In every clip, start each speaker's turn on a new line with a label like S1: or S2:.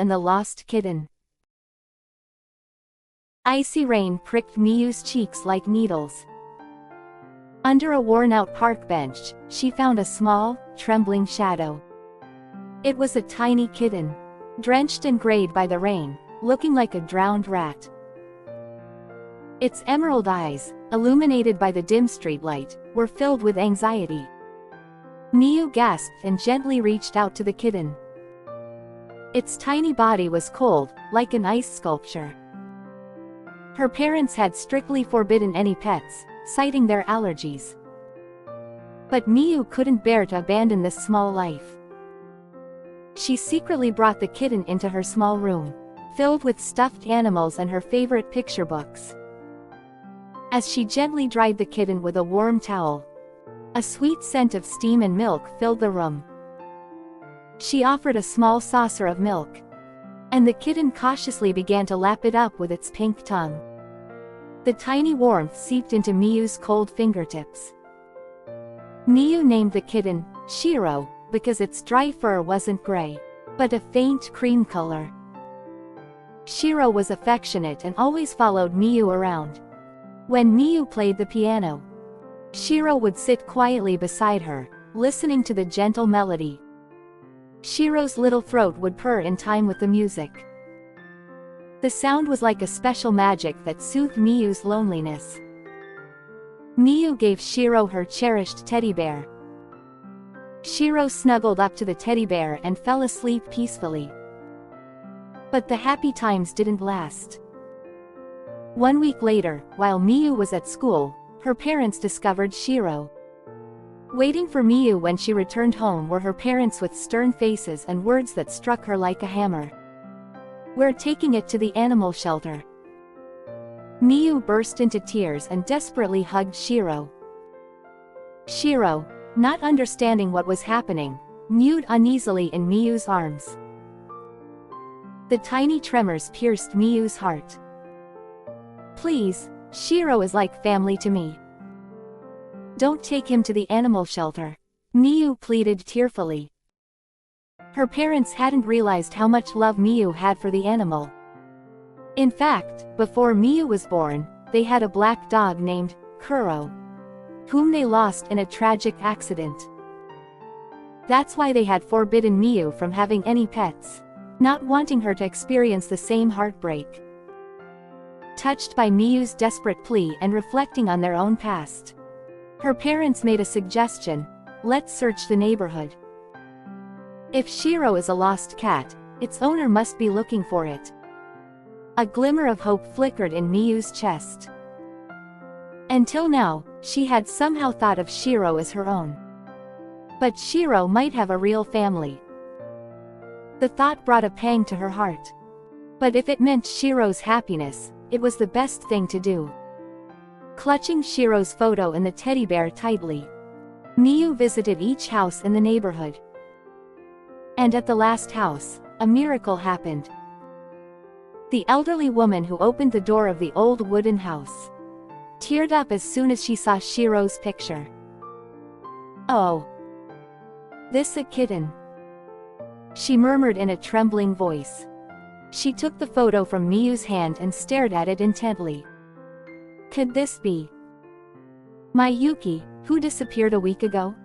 S1: and the Lost Kitten. Icy rain pricked Miyu's cheeks like needles. Under a worn-out park bench, she found a small, trembling shadow. It was a tiny kitten, drenched and grayed by the rain, looking like a drowned rat. Its emerald eyes, illuminated by the dim streetlight, were filled with anxiety. Miyu gasped and gently reached out to the kitten. Its tiny body was cold, like an ice sculpture. Her parents had strictly forbidden any pets, citing their allergies. But Miyu couldn't bear to abandon this small life. She secretly brought the kitten into her small room, filled with stuffed animals and her favorite picture books. As she gently dried the kitten with a warm towel, a sweet scent of steam and milk filled the room. She offered a small saucer of milk, and the kitten cautiously began to lap it up with its pink tongue. The tiny warmth seeped into Miyu's cold fingertips. Miyu named the kitten Shiro because its dry fur wasn't gray, but a faint cream color. Shiro was affectionate and always followed Miyu around. When Miyu played the piano, Shiro would sit quietly beside her, listening to the gentle melody. Shiro's little throat would purr in time with the music. The sound was like a special magic that soothed Miyu's loneliness. Miyu gave Shiro her cherished teddy bear. Shiro snuggled up to the teddy bear and fell asleep peacefully. But the happy times didn't last. 1 week later, while Miyu was at school, her parents discovered Shiro. Waiting for Miyu when she returned home were her parents with stern faces and words that struck her like a hammer. "We're taking it to the animal shelter." Miyu burst into tears and desperately hugged Shiro. Shiro, not understanding what was happening, mewed uneasily in Miyu's arms. The tiny tremors pierced Miyu's heart. "Please, Shiro is like family to me. Don't take him to the animal shelter," Miyu pleaded tearfully. Her parents hadn't realized how much love Miyu had for the animal. In fact, before Miyu was born, they had a black dog named Kuro, whom they lost in a tragic accident. That's why they had forbidden Miyu from having any pets, not wanting her to experience the same heartbreak. Touched by Miyu's desperate plea and reflecting on their own past, her parents made a suggestion: "Let's search the neighborhood. If Shiro is a lost cat, its owner must be looking for it." A glimmer of hope flickered in Miyu's chest. Until now, she had somehow thought of Shiro as her own. But Shiro might have a real family. The thought brought a pang to her heart. But if it meant Shiro's happiness, it was the best thing to do. Clutching Shiro's photo and the teddy bear tightly, Miyu visited each house in the neighborhood. And at the last house, a miracle happened. The elderly woman who opened the door of the old wooden house teared up as soon as she saw Shiro's picture. "Oh, this a kitten," she murmured in a trembling voice. She took the photo from Miyu's hand and stared at it intently. Could this be my Yuki, who disappeared a week ago?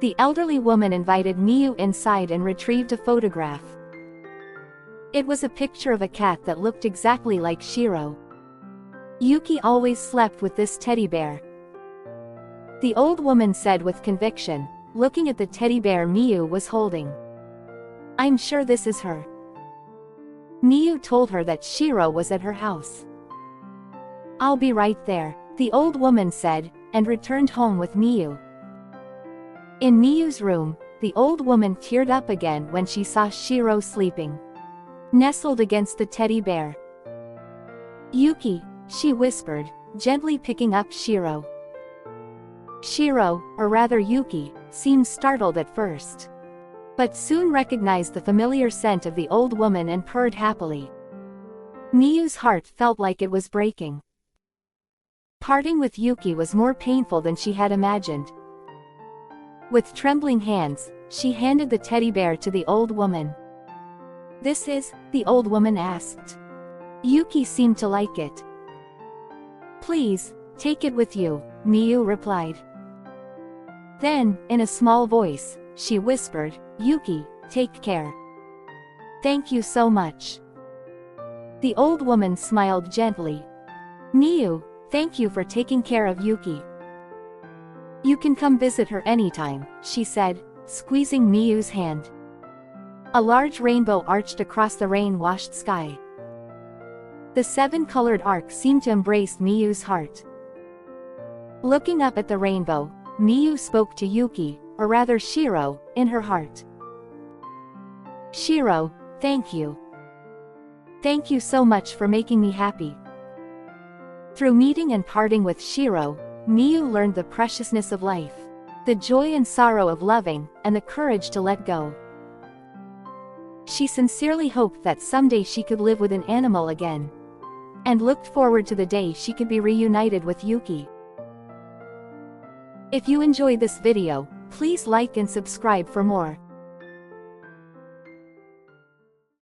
S1: The elderly woman invited Miyu inside and retrieved a photograph. It was a picture of a cat that looked exactly like Shiro. Yuki always slept with this teddy bear, the old woman said with conviction, looking at the teddy bear Miyu was holding. "I'm sure this is her." Miyu told her that Shiro was at her house. "I'll be right there," the old woman said, and returned home with Miyu. In Miyu's room, the old woman teared up again when she saw Shiro sleeping, nestled against the teddy bear. "Yuki," she whispered, gently picking up Shiro. Shiro, or rather Yuki, seemed startled at first, but soon recognized the familiar scent of the old woman and purred happily. Miyu's heart felt like it was breaking. Parting with Yuki was more painful than she had imagined. With trembling hands, she handed the teddy bear to the old woman. "This is," the old woman asked. Yuki seemed to like it. "Please, take it with you," Miyu replied. Then, in a small voice, she whispered, "Yuki, take care." "Thank you so much." The old woman smiled gently. "Miyu, thank you for taking care of Yuki. You can come visit her anytime," she said, squeezing Miyu's hand. A large rainbow arched across the rain-washed sky. The seven-colored arc seemed to embrace Miyu's heart. Looking up at the rainbow, Miyu spoke to Yuki, or rather Shiro, in her heart. "Shiro, thank you. Thank you so much for making me happy." Through meeting and parting with Shiro, Miyu learned the preciousness of life, the joy and sorrow of loving, and the courage to let go. She sincerely hoped that someday she could live with an animal again, and looked forward to the day she could be reunited with Yuki. If you enjoyed this video, please like and subscribe for more.